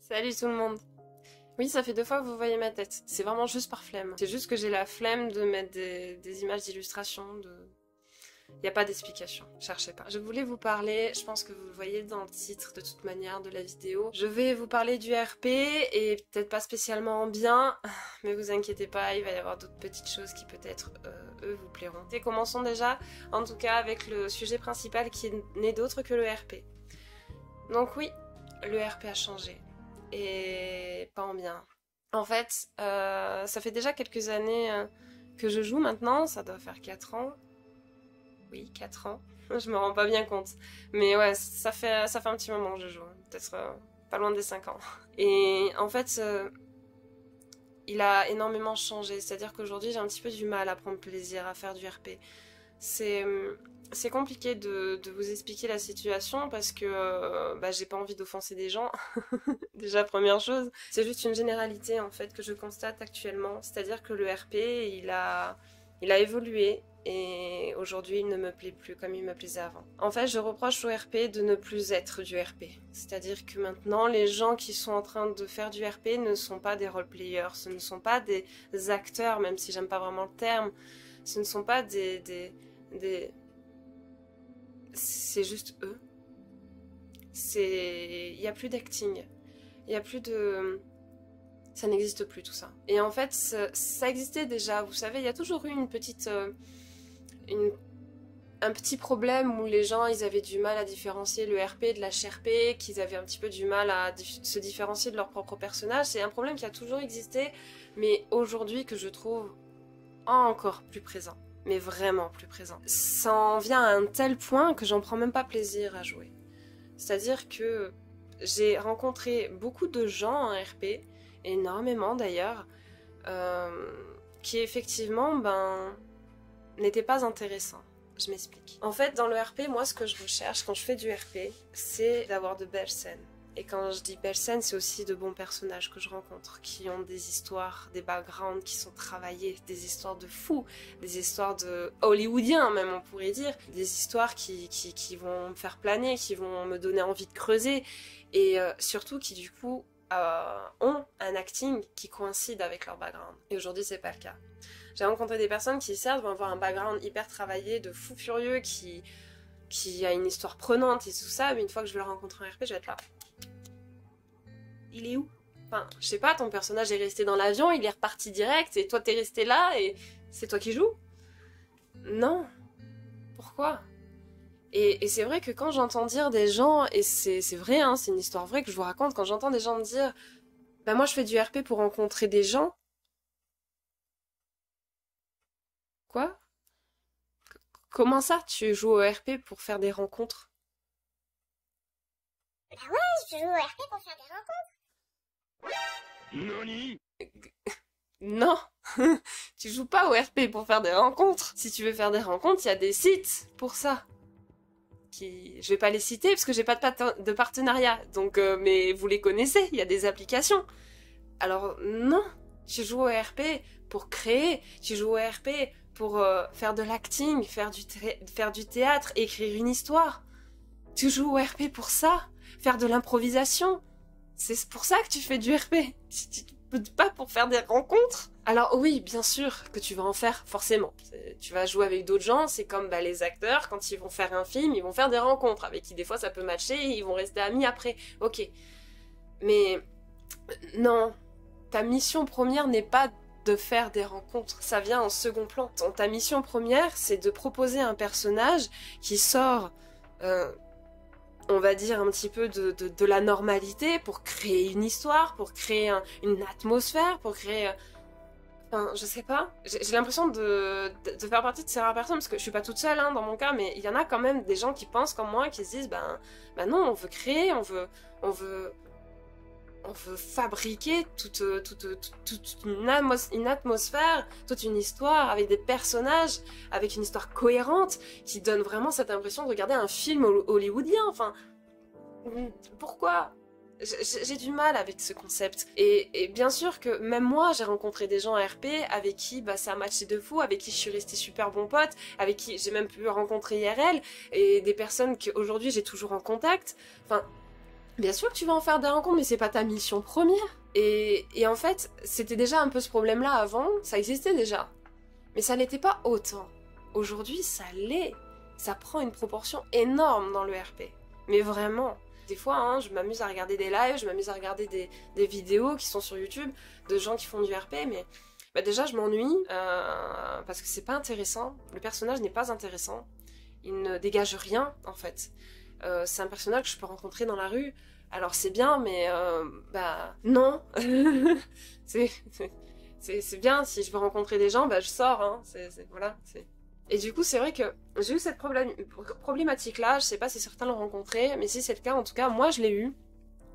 Salut tout le monde. Oui, ça fait 2 fois que vous voyez ma tête. C'est vraiment juste par flemme. C'est juste que j'ai la flemme de mettre des images d'illustration. Il n'y a pas d'explication, cherchez pas. Je voulais vous parler, je pense que vous le voyez dans le titre de toute manière de la vidéo. Je vais vous parler du RP et peut-être pas spécialement bien, mais vous inquiétez pas, il va y avoir d'autres petites choses qui peut-être, eux, vous plairont. Et commençons déjà, en tout cas, avec le sujet principal qui n'est d'autre que le RP. Donc oui, le RP a changé. Et pas en bien. En fait, ça fait déjà quelques années que je joue maintenant, ça doit faire 4 ans. Oui, 4 ans. Je me rends pas bien compte. Mais ouais, ça fait un petit moment que je joue. Peut-être pas loin des 5 ans. Et en fait, il a énormément changé. C'est-à-dire qu'aujourd'hui, j'ai un petit peu du mal à prendre plaisir à faire du RP. C'est compliqué de vous expliquer la situation parce que j'ai pas envie d'offenser des gens. Déjà, première chose. C'est juste une généralité en fait que je constate actuellement. C'est-à-dire que le RP, il a évolué et aujourd'hui il ne me plaît plus comme il me plaisait avant. En fait, je reproche au RP de ne plus être du RP. C'est-à-dire que maintenant, les gens qui sont en train de faire du RP ne sont pas des roleplayers, ce ne sont pas des acteurs, même si j'aime pas vraiment le terme. Ce ne sont pas c'est juste eux. Il n'y a plus d'acting. Il n'y a plus de... Ça n'existe plus tout ça. Et en fait, ça existait déjà. Vous savez, il y a toujours eu une petite... un petit problème où les gens, ils avaient du mal à différencier le RP de la HRP, qu'ils avaient un petit peu du mal à se différencier de leur propre personnage. C'est un problème qui a toujours existé, mais aujourd'hui que je trouve encore plus présent. Mais vraiment plus présent. Ça en vient à un tel point que j'en prends même pas plaisir à jouer. C'est-à-dire que j'ai rencontré beaucoup de gens en RP, énormément d'ailleurs, qui effectivement, n'étaient pas intéressants. Je m'explique. En fait, dans le RP, moi, ce que je recherche quand je fais du RP, c'est d'avoir de belles scènes. Et quand je dis belles scènes, c'est aussi de bons personnages que je rencontre, qui ont des histoires, des backgrounds qui sont travaillés, des histoires de fous, des histoires de hollywoodiens même on pourrait dire, des histoires qui vont me faire planer, qui vont me donner envie de creuser, et surtout qui du coup ont un acting qui coïncide avec leur background. Et aujourd'hui c'est pas le cas. J'ai rencontré des personnes qui certes vont avoir un background hyper travaillé, de fou furieux, qui a une histoire prenante et tout ça, mais une fois que je vais le rencontrer en RP, je vais être là. Il est où? Enfin, je sais pas, ton personnage est resté dans l'avion, il est reparti direct, et toi t'es resté là, et c'est toi qui joues? Non. Pourquoi? Et c'est vrai que quand j'entends dire des gens, et c'est vrai, hein, c'est une histoire vraie que je vous raconte, quand j'entends des gens me dire « Bah moi je fais du RP pour rencontrer des gens », quoi? Comment ça, tu joues au RP pour faire des rencontres? Bah ouais, je joue au RP pour faire des rencontres. Nani? Non. Tu joues pas au RP pour faire des rencontres. Si tu veux faire des rencontres, il y a des sites pour ça. Je vais pas les citer parce que j'ai pas de partenariat. Donc, mais vous les connaissez, il y a des applications. Alors non, tu joues au RP pour créer, tu joues au RP pour faire de l'acting, faire du théâtre, écrire une histoire. Tu joues au RP pour ça, faire de l'improvisation. C'est pour ça que tu fais du RP. Pas pour faire des rencontres. Alors oui, bien sûr que tu vas en faire, forcément. Tu vas jouer avec d'autres gens, c'est comme les acteurs, quand ils vont faire un film, ils vont faire des rencontres, avec qui des fois ça peut matcher, et ils vont rester amis après. Ok. Mais non, ta mission première n'est pas de faire des rencontres, ça vient en second plan. Ta mission première, c'est de proposer un personnage qui sort... on va dire un petit peu de la normalité pour créer une histoire, pour créer une atmosphère, pour créer... Enfin, je sais pas. J'ai l'impression de faire partie de ces rares personnes, parce que je suis pas toute seule hein, dans mon cas, mais il y en a quand même des gens qui pensent comme moi, qui se disent, non, on veut créer, on veut fabriquer toute une atmosphère, toute une histoire, avec des personnages, avec une histoire cohérente, qui donne vraiment cette impression de regarder un film hollywoodien, enfin... Pourquoi? J'ai du mal avec ce concept. Et bien sûr que même moi, j'ai rencontré des gens à RP avec qui ça a matché de fou, avec qui je suis restée super bon pote, avec qui j'ai même pu rencontrer IRL, et des personnes qu'aujourd'hui j'ai toujours en contact. Enfin... Bien sûr que tu vas en faire des rencontres, mais c'est pas ta mission première. Et en fait, c'était déjà un peu ce problème-là avant, ça existait déjà. Mais ça l'était pas autant. Aujourd'hui, ça l'est. Ça prend une proportion énorme dans le RP. Mais vraiment. Des fois, hein, je m'amuse à regarder des lives, je m'amuse à regarder des vidéos qui sont sur YouTube de gens qui font du RP, mais bah déjà je m'ennuie parce que c'est pas intéressant. Le personnage n'est pas intéressant. Il ne dégage rien en fait. C'est un personnage que je peux rencontrer dans la rue. Alors c'est bien, mais bah non. c'est bien, si je veux rencontrer des gens, bah je sors. Hein. Voilà, Et du coup, c'est vrai que j'ai eu cette problématique-là. Je sais pas si certains l'ont rencontré, mais si c'est le cas, en tout cas, moi je l'ai eu.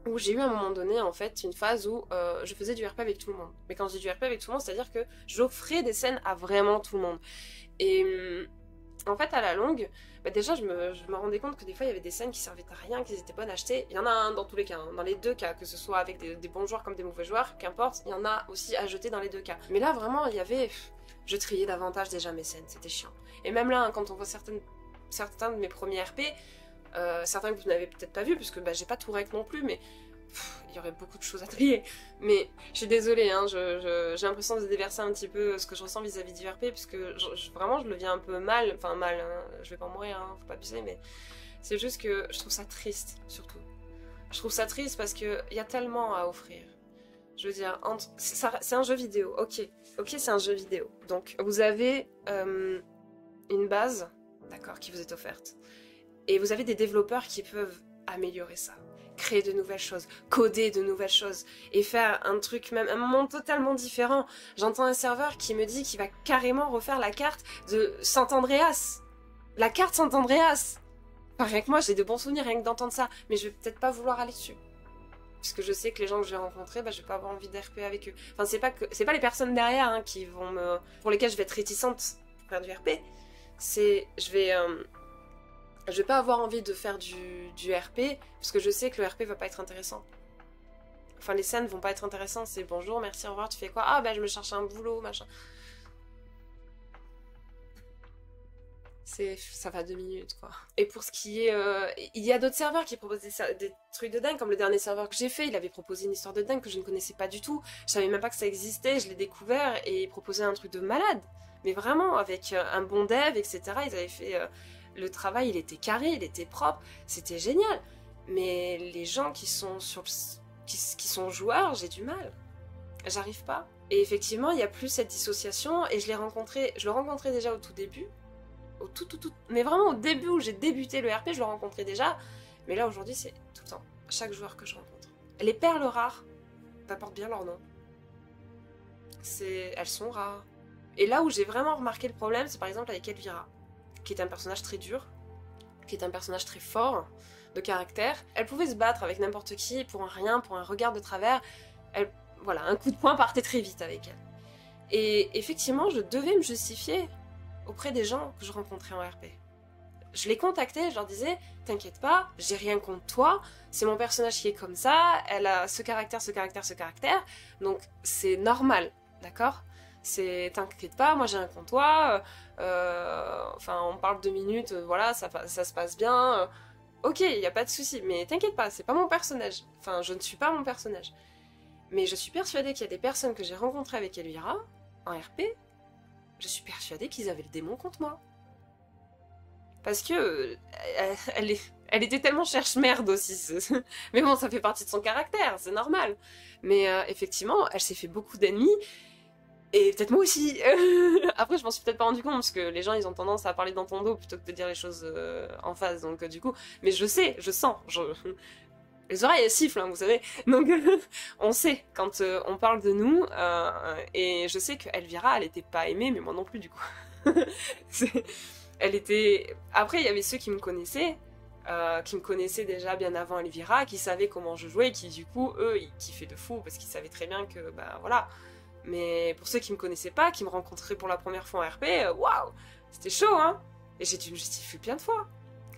Où j'ai eu à un moment donné, en fait, une phase où je faisais du RP avec tout le monde. Mais quand je dis du RP avec tout le monde, c'est-à-dire que j'offrais des scènes à vraiment tout le monde. Et en fait, à la longue, bah déjà, je me rendais compte que des fois, il y avait des scènes qui servaient à rien, qui étaient bonnes à acheter. Il y en a un dans tous les cas, hein. Dans les deux cas, que ce soit avec des bons joueurs comme des mauvais joueurs, qu'importe, il y en a aussi à jeter dans les deux cas. Mais là, vraiment, il y avait... Je triais davantage déjà mes scènes, c'était chiant. Et même là, hein, quand on voit certains de mes premiers RP, certains que vous n'avez peut-être pas vu, puisque bah, j'ai pas tout rec non plus, mais il y aurait beaucoup de choses à trier. Mais je suis désolée, hein, j'ai l'impression de déverser un petit peu ce que je ressens vis-à-vis du RP, puisque vraiment je le vis un peu mal, enfin mal, hein, je vais pas mourir, hein, faut pas abuser, mais c'est juste que je trouve ça triste, surtout. Je trouve ça triste parce qu'il y a tellement à offrir. Je veux dire, c'est un jeu vidéo, ok, c'est un jeu vidéo. Donc vous avez une base, d'accord, qui vous est offerte. Et vous avez des développeurs qui peuvent améliorer ça, créer de nouvelles choses, coder de nouvelles choses, et faire un truc, même un monde totalement différent. J'entends un serveur qui me dit qu'il va carrément refaire la carte de Sant-Andreas. La carte Sant-Andreas. Pareil que moi, j'ai de bons souvenirs rien que d'entendre ça, mais je vais peut-être pas vouloir aller dessus. Puisque je sais que les gens que je vais rencontrer, bah, je vais pas avoir envie d'RP avec eux. Enfin, c'est pas les personnes derrière hein, pour lesquelles je vais être réticente pour faire du RP. Je vais pas avoir envie de faire du RP, parce que je sais que le RP va pas être intéressant. Enfin, les scènes vont pas être intéressantes, c'est bonjour, merci, au revoir, tu fais quoi? Ah, bah, je me cherche un boulot, machin. Ça va 2 minutes, quoi. Et pour ce qui est... il y a d'autres serveurs qui proposent des trucs de dingue, comme le dernier serveur que j'ai fait, il avait proposé une histoire de dingue que je ne connaissais pas du tout. Je savais même pas que ça existait, je l'ai découvert, et il proposait un truc de malade. Mais vraiment, avec un bon dev, etc. Ils avaient fait... le travail, il était carré, il était propre, c'était génial. Mais les gens qui sont qui sont joueurs, j'ai du mal. J'arrive pas. Et effectivement, il y a plus cette dissociation, et je le rencontrais déjà au tout début. Mais vraiment au début où j'ai débuté le RP, je le rencontrais déjà. Mais là, aujourd'hui, c'est tout le temps. Chaque joueur que je rencontre. Les perles rares, ça porte bien leur nom. Elles sont rares. Et là où j'ai vraiment remarqué le problème, c'est par exemple avec Elvira, qui est un personnage très dur, qui est un personnage très fort, de caractère. Elle pouvait se battre avec n'importe qui, pour un rien, pour un regard de travers. Voilà, un coup de poing partait très vite avec elle. Et effectivement, je devais me justifier auprès des gens que je rencontrais en RP. Je les contactais, je leur disais, t'inquiète pas, j'ai rien contre toi, c'est mon personnage qui est comme ça, elle a ce caractère, donc c'est normal, d'accord? T'inquiète pas, moi j'ai rien contre toi, enfin on parle 2 minutes, voilà, ça se passe bien, ok, il n'y a pas de souci, mais t'inquiète pas, c'est pas mon personnage, enfin je ne suis pas mon personnage. Mais je suis persuadée qu'il y a des personnes que j'ai rencontrées avec Elvira, en RP, je suis persuadée qu'ils avaient le démon contre moi. Parce que elle était tellement cherche-merde aussi. Mais bon, ça fait partie de son caractère, c'est normal. Mais effectivement, elle s'est fait beaucoup d'ennemis. Et peut-être moi aussi. Après, je m'en suis peut-être pas rendu compte, parce que les gens, ils ont tendance à parler dans ton dos plutôt que de dire les choses en face. Donc du coup... Mais je sais, je sens. Les oreilles, elles sifflent, hein, vous savez. Donc, on sait quand on parle de nous. Et je sais qu'Elvira, elle était pas aimée, mais moi non plus, du coup. Elle était... Après, il y avait ceux qui me connaissaient déjà bien avant Elvira, qui savaient comment je jouais, qui, du coup, eux, ils kiffaient de fou, parce qu'ils savaient très bien que, bah, voilà. Mais pour ceux qui me connaissaient pas, qui me rencontraient pour la première fois en RP, waouh, c'était chaud, hein. Et j'ai dû me justifier plein de fois.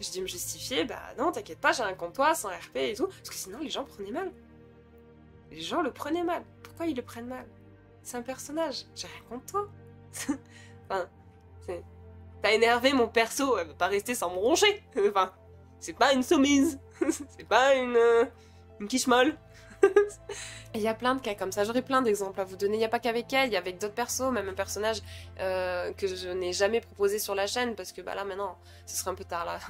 J'ai dû me justifier, bah non, t'inquiète pas, j'ai rien contre toi, sans RP et tout. Parce que sinon, les gens prenaient mal. Les gens le prenaient mal. Pourquoi ils le prennent mal? C'est un personnage, j'ai rien contre toi. Enfin, t'as énervé mon perso, elle va pas rester sans me ronger. Enfin, c'est pas une soumise. C'est pas une... Une quiche molle. Il y a plein de cas comme ça, j'aurais plein d'exemples à vous donner, il n'y a pas qu'avec elle, il y a avec d'autres persos, même un personnage que je n'ai jamais proposé sur la chaîne, parce que bah là maintenant, ce serait un peu tard là,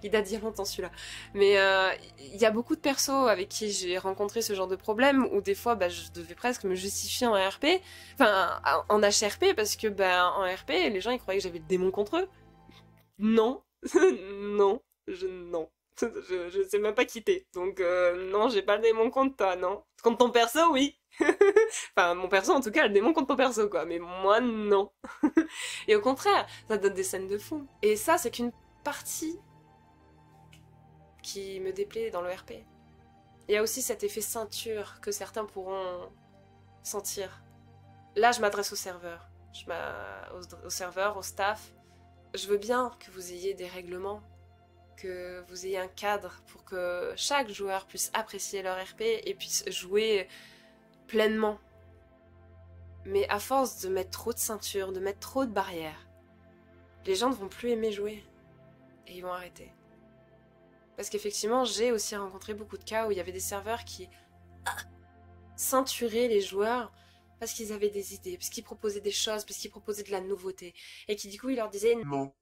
il date d'il y a longtemps celui-là. Mais il y a beaucoup de persos avec qui j'ai rencontré ce genre de problème, où des fois bah, je devais presque me justifier en RP, enfin en HRP, parce que bah, en RP, les gens ils croyaient que j'avais le démon contre eux. Non, non, non. Je sais même pas quitter. Donc non, j'ai pas le démon contre toi, non. Contre ton perso, oui. Enfin, mon perso, en tout cas, le démon contre ton perso, quoi. Mais moi, non. Et au contraire, ça donne des scènes de fou. Et ça, c'est qu'une partie qui me déplaît dans le RP. Il y a aussi cet effet ceinture que certains pourront sentir. Là, je m'adresse au serveur. Au serveur, au staff. Je veux bien que vous ayez des règlements, que vous ayez un cadre pour que chaque joueur puisse apprécier leur RP et puisse jouer pleinement. Mais à force de mettre trop de ceintures, de mettre trop de barrières, les gens ne vont plus aimer jouer et ils vont arrêter. Parce qu'effectivement, j'ai aussi rencontré beaucoup de cas où il y avait des serveurs qui ceinturaient les joueurs parce qu'ils avaient des idées, parce qu'ils proposaient des choses, parce qu'ils proposaient de la nouveauté. Et qui du coup, ils leur disaient « Non,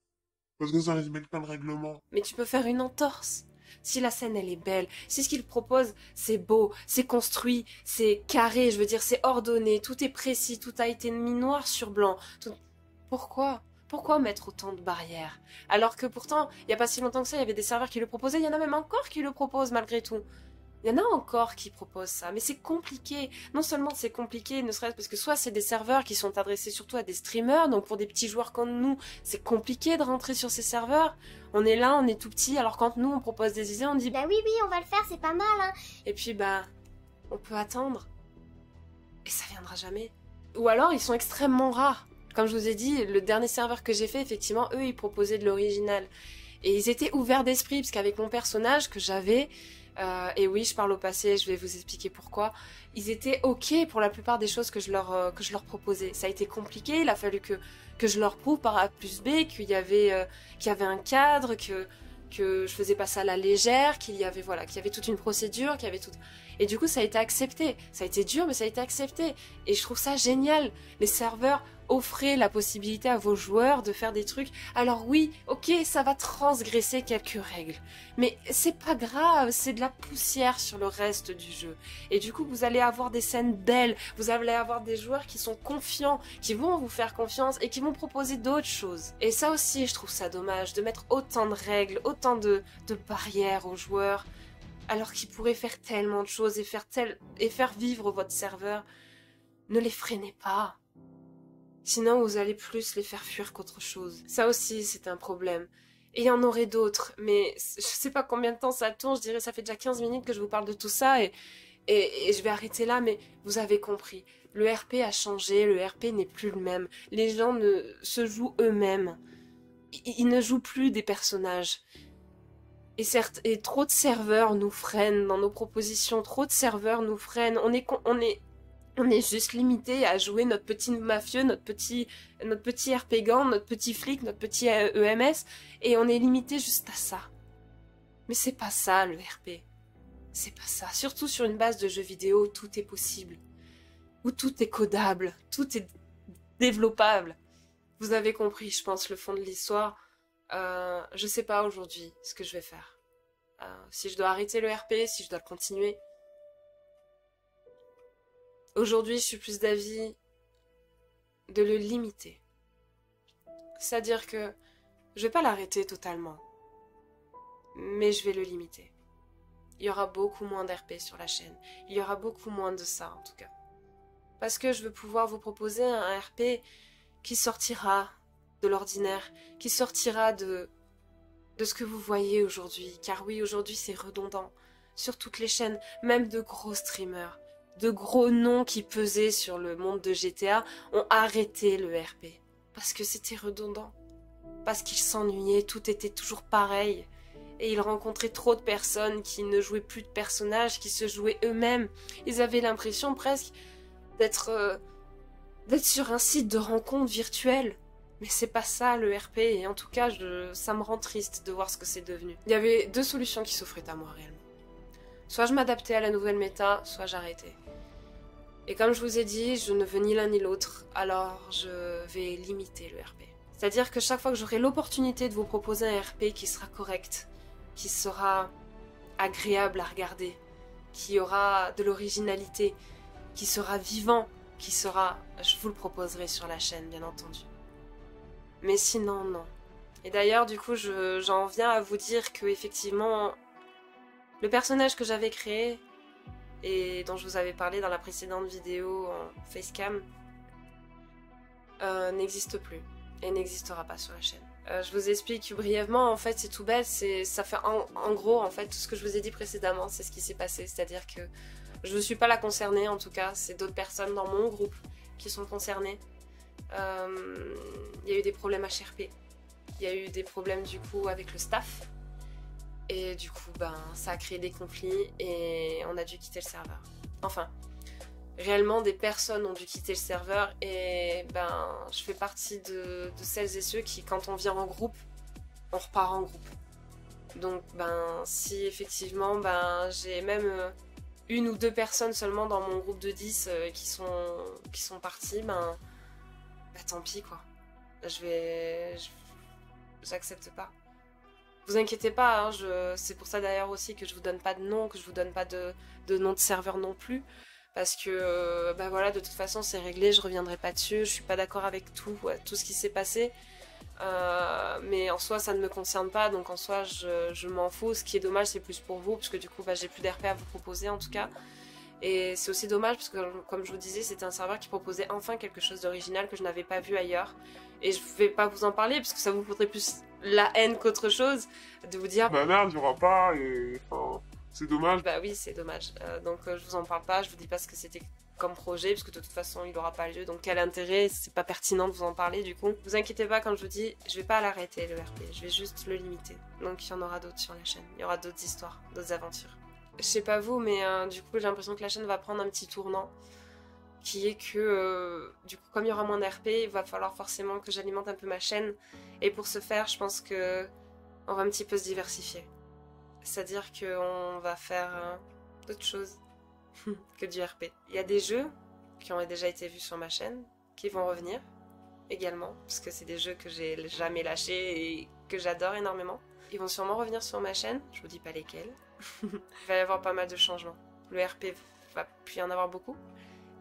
parce que ça respecte pas le règlement. » Mais tu peux faire une entorse. Si la scène, elle est belle, si ce qu'ils proposent, c'est beau, c'est construit, c'est carré, je veux dire, c'est ordonné, tout est précis, tout a été mis noir sur blanc. Pourquoi ? Pourquoi mettre autant de barrières? Alors que pourtant, il n'y a pas si longtemps que ça, il y avait des serveurs qui le proposaient, il y en a même encore qui le proposent malgré tout. Il y en a encore qui proposent ça, mais c'est compliqué. Non seulement c'est compliqué, ne serait-ce parce que soit c'est des serveurs qui sont adressés surtout à des streamers, donc pour des petits joueurs comme nous, c'est compliqué de rentrer sur ces serveurs. On est là, on est tout petit, alors quand nous on propose des idées, on dit Bah oui, on va le faire, c'est pas mal, hein. et puis bah, on peut attendre. Et ça viendra jamais. Ou alors ils sont extrêmement rares. Comme je vous ai dit, le dernier serveur que j'ai fait, effectivement, eux ils proposaient de l'original. Et ils étaient ouverts d'esprit, parce qu'avec mon personnage que j'avais... et oui, je parle au passé, je vais vous expliquer pourquoi. Ils étaient ok pour la plupart des choses que je leur proposais. Ça a été compliqué, il a fallu que je leur prouve par A plus B qu'il y avait un cadre, que je faisais pas ça à la légère, qu'il y avait toute une procédure, qu'il y avait tout... Et du coup, ça a été accepté. Ça a été dur, mais ça a été accepté. Et je trouve ça génial. Les serveurs offraient la possibilité à vos joueurs de faire des trucs. Alors oui, ok, ça va transgresser quelques règles. Mais c'est pas grave, c'est de la poussière sur le reste du jeu. Et du coup, vous allez avoir des scènes belles. Vous allez avoir des joueurs qui sont confiants, qui vont vous faire confiance et qui vont proposer d'autres choses. Et ça aussi, je trouve ça dommage, de mettre autant de règles, autant de barrières aux joueurs, alors qu'ils pourraient faire tellement de choses et faire vivre votre serveur. Ne les freinez pas. Sinon, vous allez plus les faire fuir qu'autre chose. Ça aussi, c'est un problème. Et il y en aurait d'autres, mais je sais pas combien de temps ça tourne, je dirais ça fait déjà 15 minutes que je vous parle de tout ça, et je vais arrêter là, mais vous avez compris. Le RP a changé, le RP n'est plus le même. Les gens ne se jouent eux-mêmes. Ils ne jouent plus des personnages. Et certes, et trop de serveurs nous freinent dans nos propositions, trop de serveurs nous freinent. On est juste limité à jouer notre petit mafieux, notre petit RP gang, notre petit flic, notre petit EMS, et on est limité juste à ça. Mais c'est pas ça le RP. C'est pas ça. Surtout sur une base de jeux vidéo, tout est possible. Où tout est codable, tout est développable. Vous avez compris, je pense, le fond de l'histoire. Je sais pas aujourd'hui ce que je vais faire. Si je dois arrêter le RP, si je dois le continuer. Aujourd'hui, je suis plus d'avis de le limiter. C'est-à-dire que je vais pas l'arrêter totalement, mais je vais le limiter. Il y aura beaucoup moins d'RP sur la chaîne. Il y aura beaucoup moins de ça, en tout cas. Parce que je veux pouvoir vous proposer un RP qui sortira de l'ordinaire, qui sortira de ce que vous voyez aujourd'hui. Car oui, aujourd'hui, c'est redondant. Sur toutes les chaînes, même de gros streamers, de gros noms qui pesaient sur le monde de GTA, ont arrêté le RP. Parce que c'était redondant. Parce qu'ils s'ennuyaient, tout était toujours pareil. Et ils rencontraient trop de personnes qui ne jouaient plus de personnages, qui se jouaient eux-mêmes. Ils avaient l'impression presque d'être sur un site de rencontre virtuelle. Mais c'est pas ça le RP, et en tout cas, ça me rend triste de voir ce que c'est devenu. Il y avait deux solutions qui s'offraient à moi réellement. Soit je m'adaptais à la nouvelle méta, soit j'arrêtais. Et comme je vous ai dit, je ne veux ni l'un ni l'autre, alors je vais limiter le RP. C'est-à-dire que chaque fois que j'aurai l'opportunité de vous proposer un RP qui sera correct, qui sera agréable à regarder, qui aura de l'originalité, qui sera vivant, je vous le proposerai sur la chaîne, bien entendu. Mais sinon, non. Et d'ailleurs, du coup, j'en viens à vous dire que, effectivement, le personnage que j'avais créé, et dont je vous avais parlé dans la précédente vidéo en facecam, n'existe plus, et n'existera pas sur la chaîne. Je vous explique brièvement, en fait, c'est tout bête, ça fait en gros, en fait, tout ce que je vous ai dit précédemment, c'est ce qui s'est passé, c'est-à-dire que je ne suis pas la concernée, en tout cas, c'est d'autres personnes dans mon groupe qui sont concernées. Il y a eu des problèmes HRP, il y a eu des problèmes, du coup, avec le staff, et du coup, ça a créé des conflits, et on a dû quitter le serveur. Enfin, réellement, des personnes ont dû quitter le serveur, et je fais partie de celles et ceux qui, quand on vient en groupe, on repart en groupe. Donc, si effectivement, j'ai même une ou deux personnes seulement dans mon groupe de 10 qui sont parties, tant pis, quoi. J'accepte pas. Vous inquiétez pas, hein, c'est pour ça d'ailleurs aussi que je vous donne pas de nom, que je vous donne pas de nom de serveur non plus. Parce que, voilà, de toute façon, c'est réglé, je reviendrai pas dessus, je suis pas d'accord avec tout ce qui s'est passé. Mais en soi, ça ne me concerne pas, donc en soi, je m'en fous. Ce qui est dommage, c'est plus pour vous, parce que du coup, j'ai plus d'RP à vous proposer, en tout cas. Et c'est aussi dommage, parce que, comme je vous disais, c'était un serveur qui proposait enfin quelque chose d'original que je n'avais pas vu ailleurs. Et je vais pas vous en parler, parce que ça vous faudrait plus la haine qu'autre chose, de vous dire... Merde, il y aura pas, et... Enfin, c'est dommage. Bah oui, c'est dommage. Donc je vous en parle pas, je vous dis pas ce que c'était comme projet, parce que de toute façon, il aura pas lieu. Donc quel intérêt, c'est pas pertinent de vous en parler, du coup. Vous inquiétez pas, quand je vous dis, je vais pas l'arrêter, le RP. Je vais juste le limiter. Donc il y en aura d'autres sur la chaîne. Il y aura d'autres histoires, d'autres aventures. Je sais pas vous, mais du coup, j'ai l'impression que la chaîne va prendre un petit tournant. Qui est que, du coup, comme il y aura moins d'RP, il va falloir forcément que j'alimente un peu ma chaîne. Et pour ce faire, je pense que on va un petit peu se diversifier. C'est-à-dire qu'on va faire d'autres choses que du RP. Il y a des jeux qui ont déjà été vus sur ma chaîne, qui vont revenir également, parce que c'est des jeux que j'ai jamais lâchés et que j'adore énormément. Ils vont sûrement revenir sur ma chaîne, je vous dis pas lesquels. Il va y avoir pas mal de changements. Le RP va plus y en avoir beaucoup.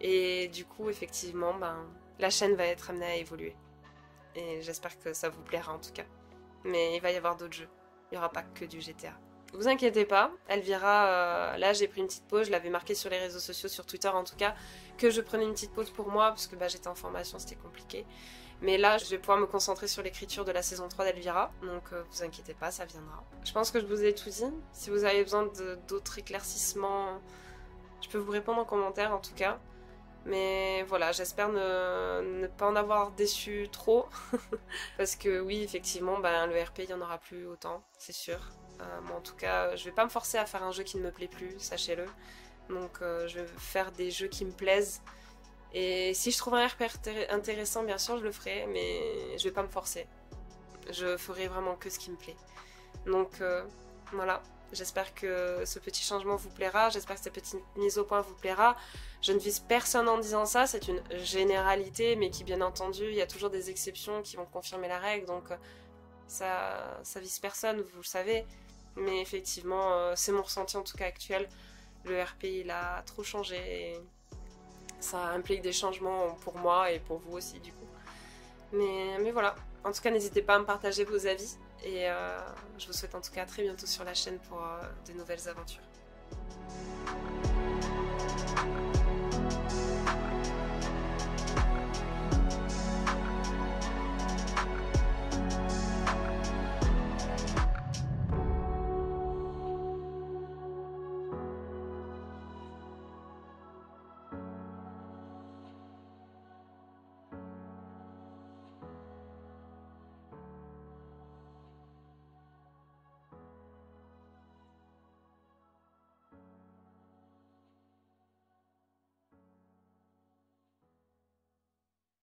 Et du coup, effectivement, la chaîne va être amenée à évoluer. Et j'espère que ça vous plaira en tout cas. Mais il va y avoir d'autres jeux. Il n'y aura pas que du GTA. Vous inquiétez pas, Elvira, là j'ai pris une petite pause, je l'avais marqué sur les réseaux sociaux, sur Twitter en tout cas, que je prenais une petite pause pour moi, parce que j'étais en formation, c'était compliqué. Mais là, je vais pouvoir me concentrer sur l'écriture de la saison 3 d'Elvira, donc vous inquiétez pas, ça viendra. Je pense que je vous ai tout dit. Si vous avez besoin d'autres éclaircissements, je peux vous répondre en commentaire en tout cas. Mais voilà, j'espère ne pas en avoir déçu trop. Parce que oui, effectivement, le RP, il n'y en aura plus autant, c'est sûr. Moi, en tout cas, je vais pas me forcer à faire un jeu qui ne me plaît plus, sachez-le. Donc, je vais faire des jeux qui me plaisent. Et si je trouve un RP intéressant, bien sûr, je le ferai, mais je vais pas me forcer. Je ferai vraiment que ce qui me plaît. Donc, voilà. J'espère que ce petit changement vous plaira, j'espère que cette petite mise au point vous plaira. Je ne vise personne en disant ça, c'est une généralité, mais qui, bien entendu, il y a toujours des exceptions qui vont confirmer la règle, donc ça vise personne, vous le savez. Mais effectivement, c'est mon ressenti en tout cas actuel. Le RP, il a trop changé et ça implique des changements pour moi et pour vous aussi, du coup. Mais voilà, en tout cas, n'hésitez pas à me partager vos avis. Et je vous souhaite en tout cas à très bientôt sur la chaîne pour de nouvelles aventures.